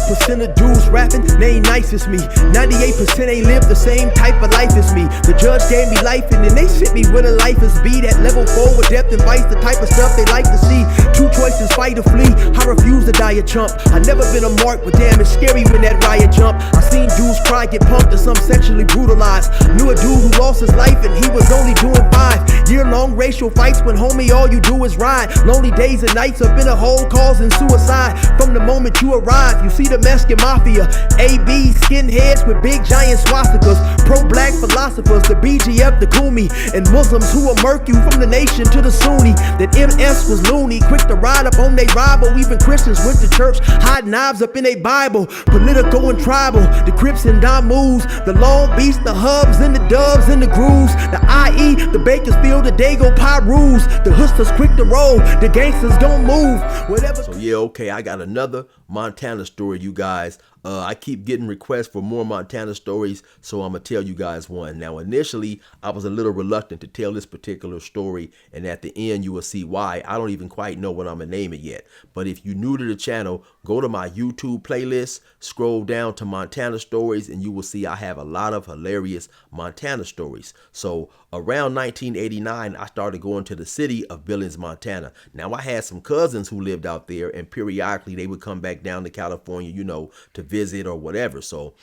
1% of dudes rapping, they ain't nice as me. 98% ain't live the same type of life as me. The judge gave me life and then they sent me where the life is be. That level 4 with depth and vice, the type of stuff they like to see. Two choices, fight or flee. I refuse to die a chump. I never been a mark, but damn, it's scary when that riot jump. I seen dudes cry, get punked, and some sexually brutalized. Knew a dude who lost his life and he was only doing 5 year-long racial fights when homie all you do is ride. Lonely days and nights up in a hole causing suicide. From the moment you arrive, you see the Mexican mafia, AB skinheads with big giant swastikas, pro-black philosophers, the BGF, the Kumi, and Muslims who will murk you from the nation to the Sunni. That MS was loony, quick to ride up on they rival. Even Christians went to church, hide knives up in they Bible. Political and tribal, the Crips and Damus, the Long Beach, the Hubs and the Dubs and the Grooves, the IE, the Bakersfield, the Dago Pyrus, the Hustlers quick to roll, the gangsters don't move, whatever. So yeah, okay, I got another Montana story, you guys. I keep getting requests for more Montana stories, so I'm gonna tell you guys one. Now, initially, I was a little reluctant to tell this particular story, and at the end, you will see why. I don't even quite know what I'm gonna name it yet. But if you're new to the channel, go to my YouTube playlist, scroll down to Montana stories, and you will see I have a lot of hilarious Montana stories. So around 1989, I started going to the city of Billings, Montana. Now, I had some cousins who lived out there, and periodically they would come back down to California, you know, to visit or whatever. So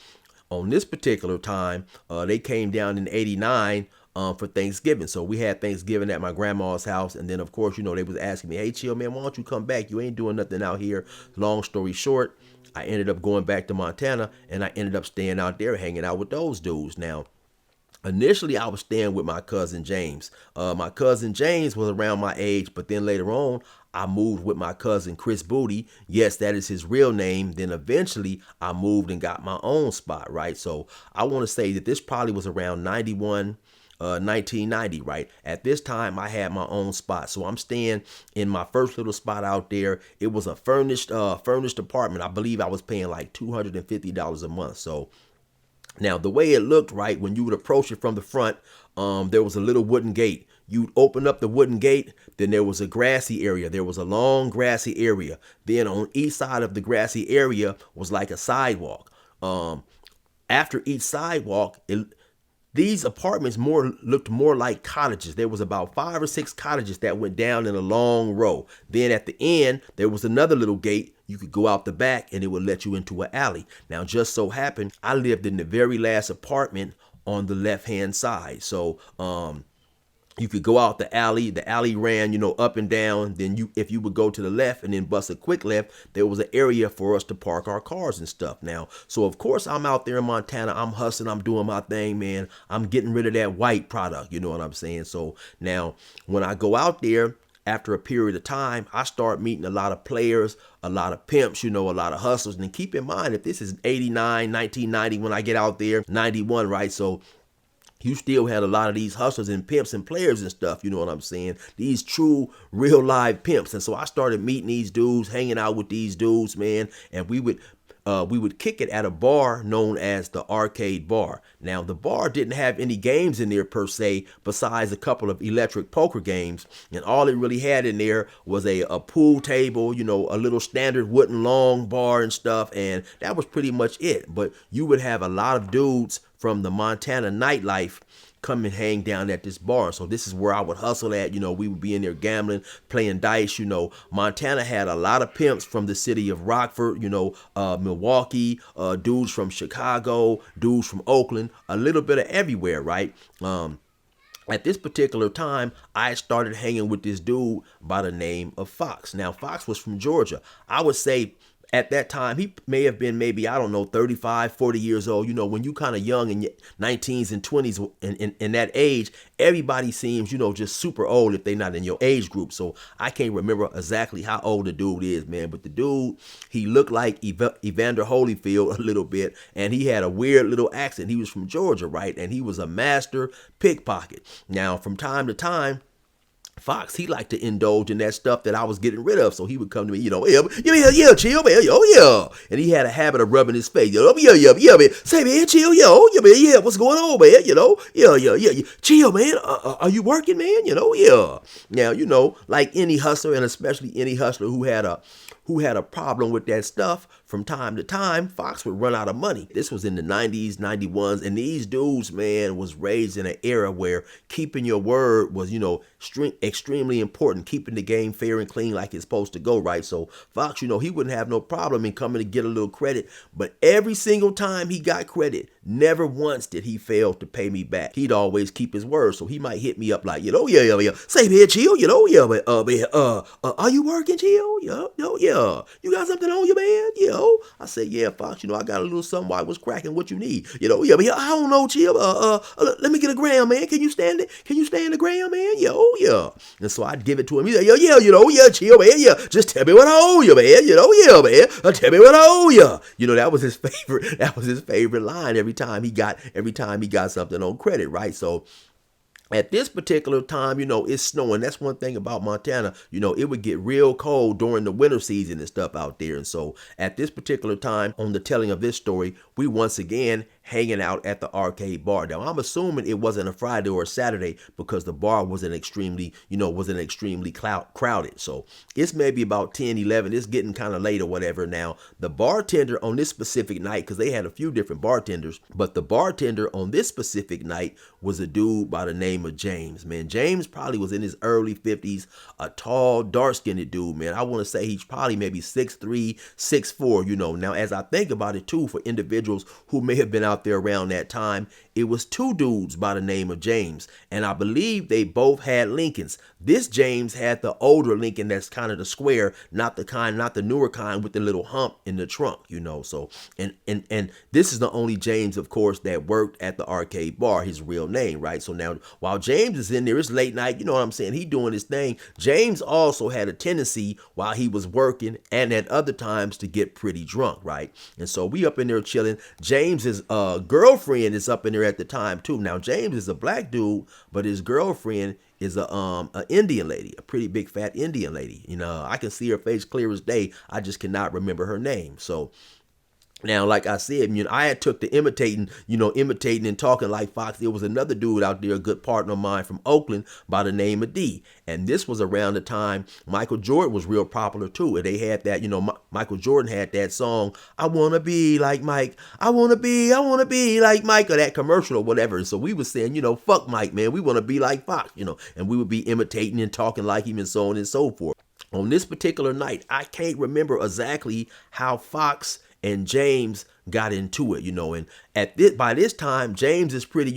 on this particular time, they came down in 89 for Thanksgiving. So we had Thanksgiving at my grandma's house. And then, of course, you know, they was asking me, hey, chill, man, why don't you come back? You ain't doing nothing out here. Long story short, I ended up going back to Montana, and I ended up staying out there hanging out with those dudes. Now, initially, I was staying with my cousin James. My cousin James was around my age, but then later on, I moved with my cousin Chris Booty. Yes, that is his real name. Then eventually, I moved and got my own spot, right? So I want to say that this probably was around 1990, right? At this time, I had my own spot. So I'm staying in my first little spot out there. It was a furnished apartment. I believe I was paying like $250 a month. So now, the way it looked, right, when you would approach it from the front, there was a little wooden gate. You'd open up the wooden gate, then there was a grassy area. There was a long grassy area. Then on each side of the grassy area was like a sidewalk. After each sidewalk, these apartments looked more like cottages. There was about 5 or 6 cottages that went down in a long row. Then at the end, there was another little gate. You could go out the back and it would let you into an alley. Now, just so happened, I lived in the very last apartment on the left-hand side. So, you could go out the alley. The alley ran, you know, up and down. Then if you would go to the left and then bust a quick left, there was an area for us to park our cars and stuff. Now, so of course I'm out there in Montana. I'm hustling. I'm doing my thing, man. I'm getting rid of that white product. You know what I'm saying? So now when I go out there, after a period of time, I start meeting a lot of players, a lot of pimps, you know, a lot of hustlers. And keep in mind, if this is 89, 1990, when I get out there, 91, right? So you still had a lot of these hustlers and pimps and players and stuff, you know what I'm saying? These true, real live pimps. And so I started meeting these dudes, hanging out with these dudes, man. And we would kick it at a bar known as the Arcade Bar. Now, the bar didn't have any games in there per se, besides a couple of electric poker games. And all it really had in there was a pool table, you know, a little standard wooden long bar and stuff. And that was pretty much it. But you would have a lot of dudes from the Montana nightlife come and hang down at this bar. So this is where I would hustle at. You know, we would be in there gambling, playing dice. You know, Montana had a lot of pimps from the city of Rockford, you know, Milwaukee, dudes from Chicago, dudes from Oakland, a little bit of everywhere, right? At this particular time, I started hanging with this dude by the name of Fox. Now, Fox was from Georgia. I would say at that time, he may have been maybe, I don't know, 35, 40 years old. You know, when you kind of young in your 19s and 20s in that age, everybody seems, you know, just super old if they're not in your age group. So I can't remember exactly how old the dude is, man. But the dude, he looked like Evander Holyfield a little bit, and he had a weird little accent. He was from Georgia, right? And he was a master pickpocket. Now, from time to time, Fox, he liked to indulge in that stuff that I was getting rid of. So he would come to me, you know, yeah, chill, man, yeah. And he had a habit of rubbing his face, yeah, man. Say, man, chill, yeah, what's going on, man, you know, yeah. Chill, man, are you working, man, you know, yeah. Now, you know, like any hustler, and especially any hustler who had a who had a problem with that stuff, from time to time, Fox would run out of money. This was in the 90s, 91s, and these dudes, man, was raised in an era where keeping your word was, extremely important, keeping the game fair and clean like it's supposed to go, right? So Fox, he wouldn't have no problem in coming to get a little credit, but every single time he got credit, never once did he fail to pay me back. He'd always keep his word, so he might hit me up like, yeah. Say, man, chill, are you working, chill? Yeah. You got something on you, man? I said, yeah, Fox, I got a little something while I was cracking. What you need? Yeah, I don't know, chill. Let me get a gram, man. Can you stand it? Can you stand the gram, man? Yeah. And so I'd give it to him. He's like, yeah, chill, man. Yeah, just tell me what I owe you, man. Yeah, man. Tell me what I owe you. That was his favorite. That was his favorite line every time he got something on credit, right? So at this particular time, it's snowing. That's one thing about Montana. It would get real cold during the winter season and stuff out there. And so at this particular time, on the telling of this story, we once again hanging out at the arcade bar. Now, I'm assuming it wasn't a Friday or a Saturday because the bar wasn't extremely crowded. So it's maybe about 10, 11. It's getting kind of late or whatever. Now, the bartender on this specific night, because they had a few different bartenders, but the bartender on this specific night was a dude by the name of James. Man, James probably was in his early 50s, a tall, dark-skinned dude, man. I want to say he's probably maybe 6'3", 6'4", Now, as I think about it, too, for individuals who may have been out there around that time, it was two dudes by the name of James, and I believe they both had Lincolns. This James had the older Lincoln that's kind of the square, not the newer kind with the little hump in the trunk, So, and this is the only James, of course, that worked at the arcade bar, his real name, right? So now, while James is in there, it's late night, you know what I'm saying? He doing his thing. James also had a tendency while he was working and at other times to get pretty drunk, right? And so we up in there chilling. James's girlfriend is up in there at the time too. Now James is a black dude, but his girlfriend is a Indian lady, a pretty big fat Indian lady. I can see her face clear as day. I just cannot remember her name. So now, like I said, I had took to imitating and talking like Fox. There was another dude out there, a good partner of mine from Oakland by the name of D. And this was around the time Michael Jordan was real popular too. And they had that, Michael Jordan had that song, I want to be like Mike. I want to be like Mike, or that commercial or whatever. And so we were saying, fuck Mike, man. We want to be like Fox, and we would be imitating and talking like him and so on and so forth. On this particular night, I can't remember exactly how Fox and James got into it, and by this time, James is pretty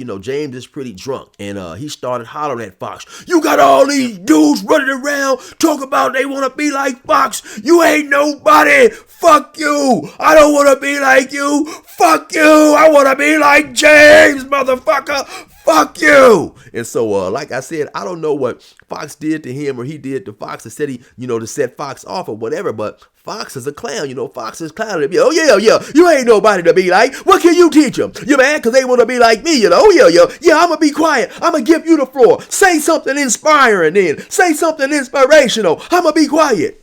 drunk, and he started hollering at Fox. You got all these dudes running around talking about they want to be like Fox. You ain't nobody. Fuck you. I don't want to be like you. Fuck you. I want to be like James, motherfucker. Fuck you. And so, like I said, I don't know what Fox did to him or he did to Fox to set Fox off or whatever, but Fox is a clown, Fox is clowning him. Yeah, you ain't nobody to be like. What can you teach them? You mad because they want to be like me, Yeah, I'm going to be quiet. I'm going to give you the floor. Say something inspiring then. Say something inspirational. I'm going to be quiet.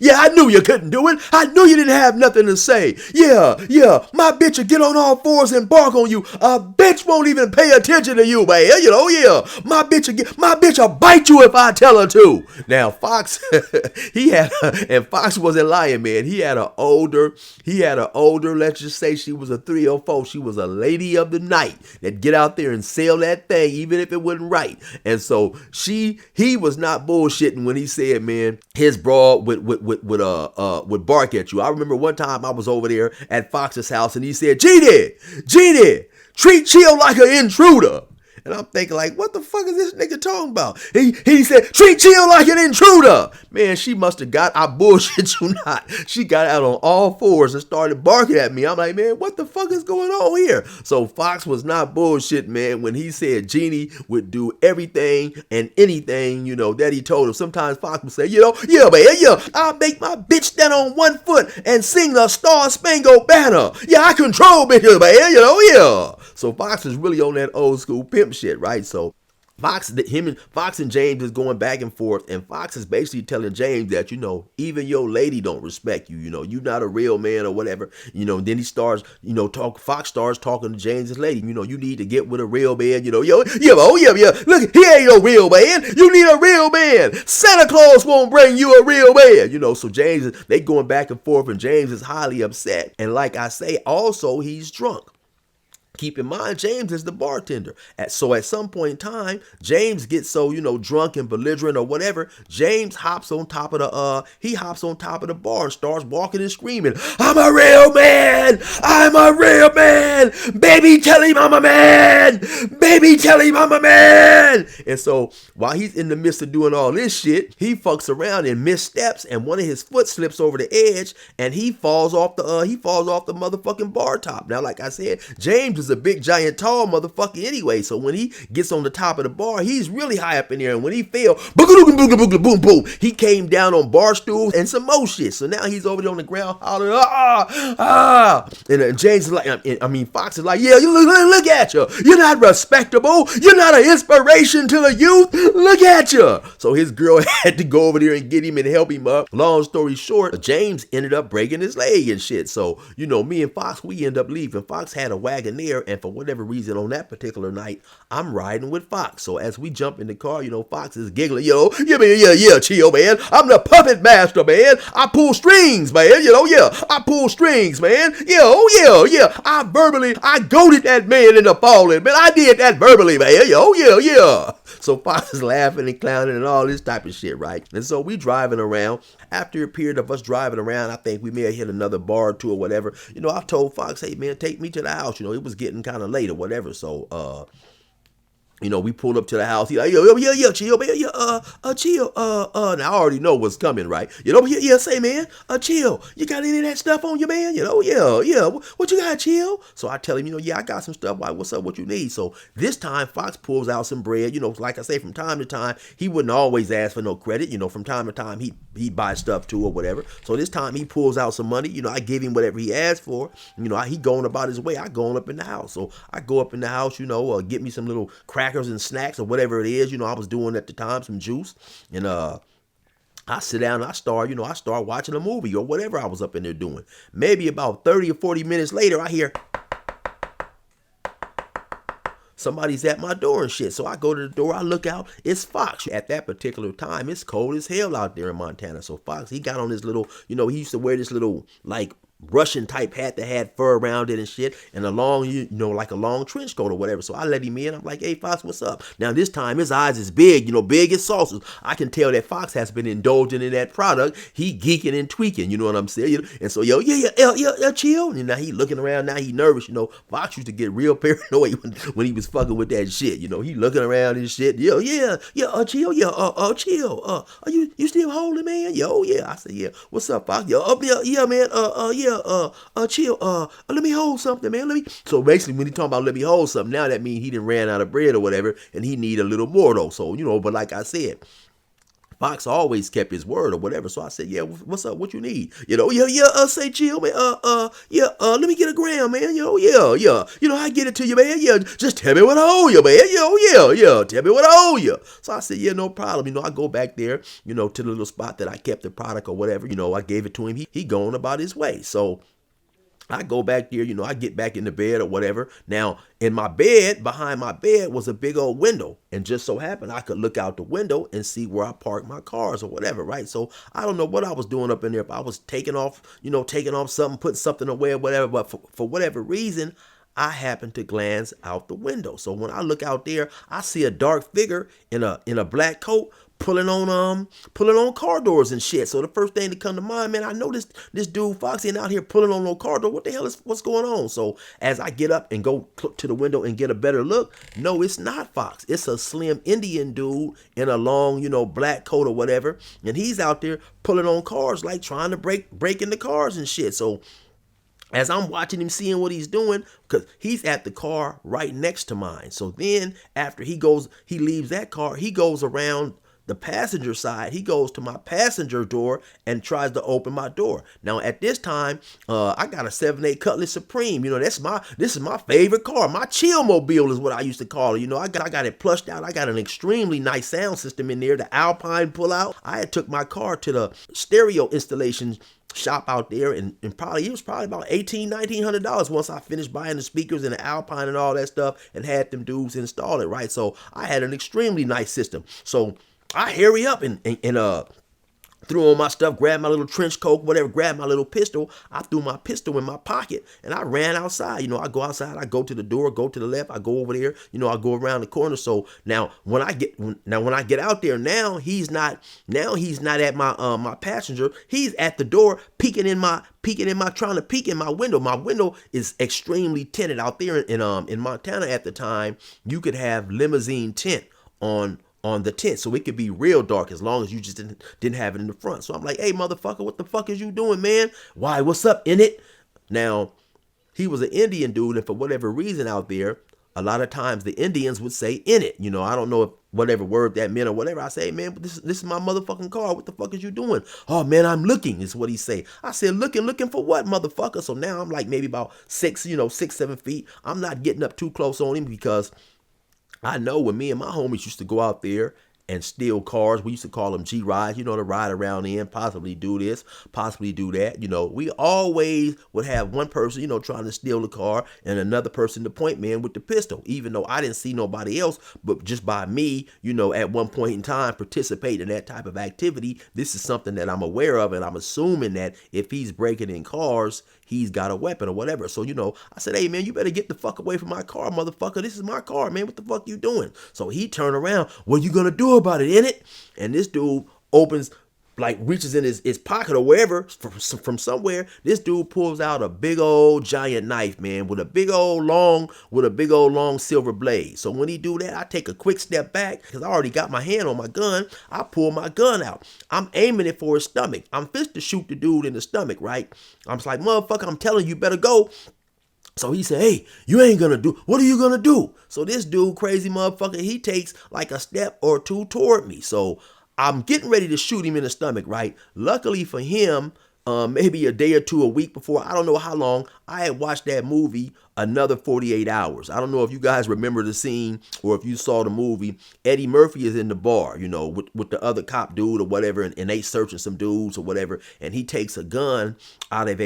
Yeah, I knew you couldn't do it. I knew you didn't have nothing to say. Yeah, my bitch will get on all fours and bark on you. A bitch won't even pay attention to you, man. Yeah. My bitch will bite you if I tell her to. Now, Fox, and Fox wasn't lying, man. He had an older, let's just say she was a 304. She was a lady of the night that get out there and sell that thing, even if it wasn't right. And so he was not bullshitting when he said, man, his broad would bark at you. I remember one time I was over there at Fox's house and he said, Genie, treat Chill like an intruder. And I'm thinking like, what the fuck is this nigga talking about? He said, treat Chill like an intruder. Man, she must have I bullshit you not. She got out on all fours and started barking at me. I'm like, man, what the fuck is going on here? So Fox was not bullshit, man, when he said Genie would do everything and anything, that he told him. Sometimes Fox would say, yeah, man, I'll make my bitch stand on one foot and sing the Star Spangled Banner. Yeah, I control bitches, man, yeah. So Fox is really on that old school pimp shit, right? So Fox and James is going back and forth, and Fox is basically telling James that, even your lady don't respect you. You not a real man or whatever. Then he starts, Fox starts talking to James's lady. You need to get with a real man. Yeah. Look, he ain't no real man. You need a real man. Santa Claus won't bring you a real man. So they going back and forth, and James is highly upset. And like I say, also he's drunk. Keep in mind, James is the bartender. So at some point in time, James gets so, drunk and belligerent or whatever. James hops on top of the bar and starts walking and screaming, I'm a real man! I'm a real man! Baby, tell him I'm a man! Baby, tell him I'm a man! And so while he's in the midst of doing all this shit, he fucks around and missteps, and one of his foot slips over the edge, and he falls off the motherfucking bar top. Now, like I said, James is a big, giant, tall motherfucker anyway. So when he gets on the top of the bar, he's really high up in there. And when he fell, boom, boom, he came down on bar stools and some more shit. So now he's over there on the ground hollering, And James is like, Fox is like, yeah, you look at you. You're not respectable. You're not an inspiration to the youth. Look at you. So his girl had to go over there and get him and help him up. Long story short, James ended up breaking his leg and shit. So, me and Fox, we end up leaving. Fox had a Wagoneer, and for whatever reason on that particular night, I'm riding with Fox. So as we jump in the car, Fox is giggling, yeah, chill, man. I'm the puppet master, man. I pull strings, man. I pull strings, man. Yeah. I goaded that man into falling, man. I did that verbally, man. Yeah. So Fox is laughing and clowning and all this type of shit, right? And so we driving around. After a period of us driving around, I think we may have hit another bar or two or whatever. I told Fox, hey, man, take me to the house. It was getting kind of late or whatever. So, we pulled up to the house. He like, yeah, chill, man, chill. Now I already know what's coming, right? Say, man, chill. You got any of that stuff on you, man? Yeah. What you got, chill? So I tell him, I got some stuff. Like, what's up? What you need? So this time, Fox pulls out some bread. Like I say, from time to time, he wouldn't always ask for no credit. From time to time, he'd buy stuff too or whatever. So this time, he pulls out some money. I give him whatever he asked for. He going about his way. I going up in the house. So I go up in the house, get me some little crackers and snacks or whatever it is, I was doing at the time, some juice, and I sit down and I start watching a movie or whatever I was up in there doing. Maybe about 30 or 40 minutes later, I hear somebody's at my door and shit. So I go to the door, I look out, it's Fox. At that particular time, it's cold as hell out there in Montana. So Fox, he got on this little, he used to wear this little, like, Russian type hat that had fur around it and shit, and a long, like a long trench coat or whatever. So I let him in. I'm like, hey, Fox, what's up? Now this time his eyes is big, big as saucers. I can tell that Fox has been indulging in that product. He geeking and tweaking, you know what I'm saying? And so, yeah, chill. And now he looking around, now he nervous, Fox used to get real paranoid when he was fucking with that shit, he looking around and shit. Chill, chill. Are you still holding, man? Yeah. I said, yeah. What's up, Fox? Yeah, man. Chill. Let me hold something, man. So basically, when he talking about let me hold something, now that means he done ran out of bread or whatever, and he need a little more though. So but like I said, Fox always kept his word or whatever. So I said, yeah, what's up? What you need? Say chill, man. Let me get a gram, man. I get it to you, man. Yeah, just tell me what I owe you, man. Yeah. Tell me what I owe you. So I said, yeah, no problem. I go back there, to the little spot that I kept the product or whatever. I gave it to him. He going about his way. So I go back there, I get back in the bed or whatever. Now, in my bed, behind my bed was a big old window. And just so happened, I could look out the window and see where I parked my cars or whatever, right? So I don't know what I was doing up in there. If I was taking off something, putting something away or whatever. But for whatever reason, I happened to glance out the window. So when I look out there, I see a dark figure in a black coat pulling on car doors and shit. So the first thing to come to mind, man, I know this dude Fox ain't out here pulling on no car door. What the hell is what's going on? So as I get up and go to the window and get a better look, no, it's not Fox. It's a slim Indian dude in a long, black coat or whatever, and he's out there pulling on cars, like trying to break into cars and shit. So as I'm watching him, seeing what he's doing, because he's at the car right next to mine. So then after he leaves that car, he goes around the passenger side. He goes to my passenger door and tries to open my door. Now at this time, I got a 7.8 Cutlass Supreme. You know, this is my favorite car. My chill mobile is what I used to call it. You know, I got it plushed out. I got an extremely nice sound system in there. The Alpine pull out. I had took my car to the stereo installation shop out there, and it was probably about $1,800-$1,900 once I finished buying the speakers and the Alpine and all that stuff and had them dudes install it, right? So I had an extremely nice system. So I hurry up and threw on my stuff, grabbed my little trench coat, whatever, grabbed my little pistol. I threw my pistol in my pocket and I ran outside. You know, I go outside, I go to the door, go to the left, I go over there, you know, I go around the corner. So now when I get out there, now he's not at my passenger. He's at the door trying to peek in my window. My window is extremely tinted out there in Montana at the time. You could have limousine tint on the tent, so it could be real dark as long as you just didn't have it in the front. So I'm like, hey, motherfucker, what the fuck is you doing, man? Why, what's up, in it? Now, he was an Indian dude, and for whatever reason out there, a lot of times the Indians would say in it. You know, I don't know if whatever word that meant or whatever. I say, man, this is my motherfucking car. What the fuck is you doing? Oh, man, I'm looking, is what he say. I said, looking for what, motherfucker? So now I'm like maybe about 6-7 feet. I'm not getting up too close on him because I know when me and my homies used to go out there and steal cars, we used to call them G-rides, you know, to ride around in, possibly do this, possibly do that. You know, we always would have one person, you know, trying to steal the car and another person, the point man with the pistol, even though I didn't see nobody else, but just by me, you know, at one point in time, participate in that type of activity. This is something that I'm aware of, and I'm assuming that if he's breaking in cars, he's got a weapon or whatever. So, you know, I said, hey, man, you better get the fuck away from my car, motherfucker. This is my car, man. What the fuck you doing? So he turned around. What you gonna do about it, innit? And this dude reaches in his pocket or wherever, from somewhere. This dude pulls out a big old giant knife, man, with a big old long silver blade. So when he do that, I take a quick step back because I already got my hand on my gun. I pull my gun out. I'm aiming it for his stomach. I'm fit to shoot the dude in the stomach, right? I'm just like, motherfucker, I'm telling you, better go. So he said, hey, you ain't gonna do, what are you gonna do? So this dude, crazy motherfucker, he takes like a step or two toward me. So I'm getting ready to shoot him in the stomach, right? Luckily for him, maybe a day or two, a week before, I don't know how long, I had watched that movie, Another 48 Hours. I don't know if you guys remember the scene or if you saw the movie. Eddie Murphy is in the bar, you know, with the other cop dude or whatever, and they searching some dudes or whatever, and he takes a gun out of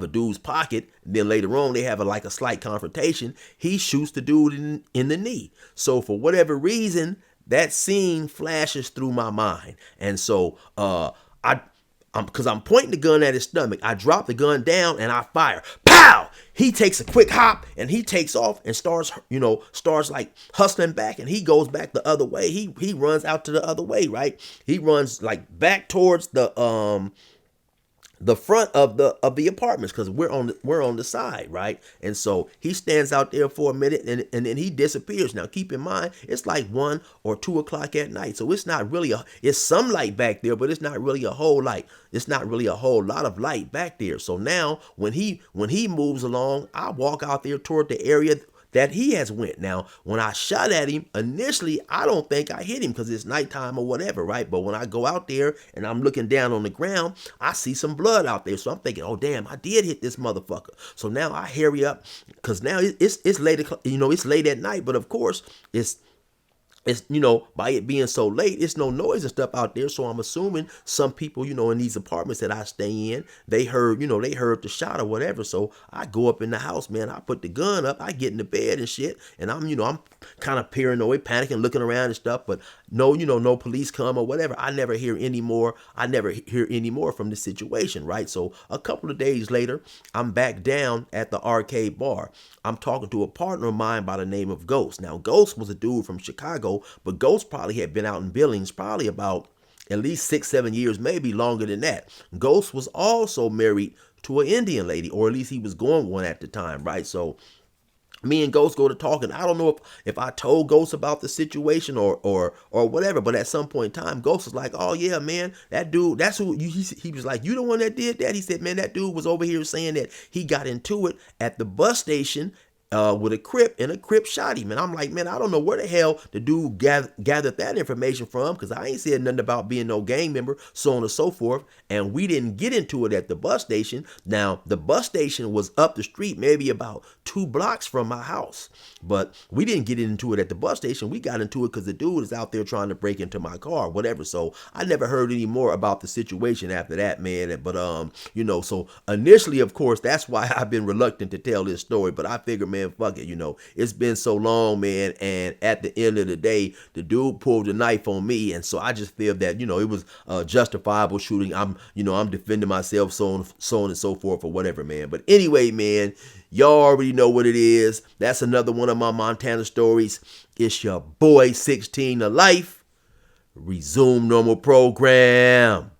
a dude's pocket. Then later on, they have a slight confrontation. He shoots the dude in the knee. So for whatever reason, that scene flashes through my mind. And so because I'm pointing the gun at his stomach, I drop the gun down and I fire. Pow! He takes a quick hop and he takes off and starts like hustling back, and he goes back the other way. He runs out to the other way, right? He runs like back towards the front of the apartments, because we're on the side, right? And so he stands out there for a minute and then he disappears. Now keep in mind, it's like 1 or 2 o'clock at night, so it's not really it's some light back there, but it's not really a whole light. It's not really a whole lot of light back there. So now when he moves along, I walk out there toward the area that he has went. Now, when I shot at him, initially, I don't think I hit him because it's nighttime or whatever, right? But when I go out there and I'm looking down on the ground, I see some blood out there. So I'm thinking, oh, damn, I did hit this motherfucker. So now I hurry up because now it's late, it's late at night. But of course, it's by it being so late, it's no noise and stuff out there. So I'm assuming some people, in these apartments that I stay in, they heard the shot or whatever. So I go up in the house, man. I put the gun up. I get in the bed and shit. And I'm kind of paranoid, panicking, looking around and stuff. But no police come or whatever. I never hear any more from the situation, right? So a couple of days later, I'm back down at the arcade bar. I'm talking to a partner of mine by the name of Ghost. Now, Ghost was a dude from Chicago, but Ghost probably had been out in Billings probably about at least 6-7 years, maybe longer than that. Ghost was also married to an Indian lady, or at least he was going one at the time, right? So me and Ghost go to talking. I don't know if I told Ghost about the situation or whatever, but at some point in time, Ghost was like, oh yeah, man, that dude, that's who he was like, you the one that did that? He said, man, that dude was over here saying that he got into it at the bus station with a Crip, and a Crip shot him. And I'm like, man, I don't know where the hell the dude gathered that information from, because I ain't said nothing about being no gang member, so on and so forth. And we didn't get into it at the bus station. Now, the bus station was up the street, maybe about 2 blocks from my house. But we didn't get into it at the bus station. We got into it because the dude is out there trying to break into my car, whatever. So I never heard any more about the situation after that, man. But so initially, of course, that's why I've been reluctant to tell this story. But I figure, man, fuck it. It's been so long, man. And at the end of the day, the dude pulled a knife on me, and so I just feel that it was a justifiable shooting. I'm defending myself, so on and so forth, or whatever, man. But anyway, man, y'all already know what it is. That's another one of my Montana stories. It's your boy 16 to life. Resume normal program.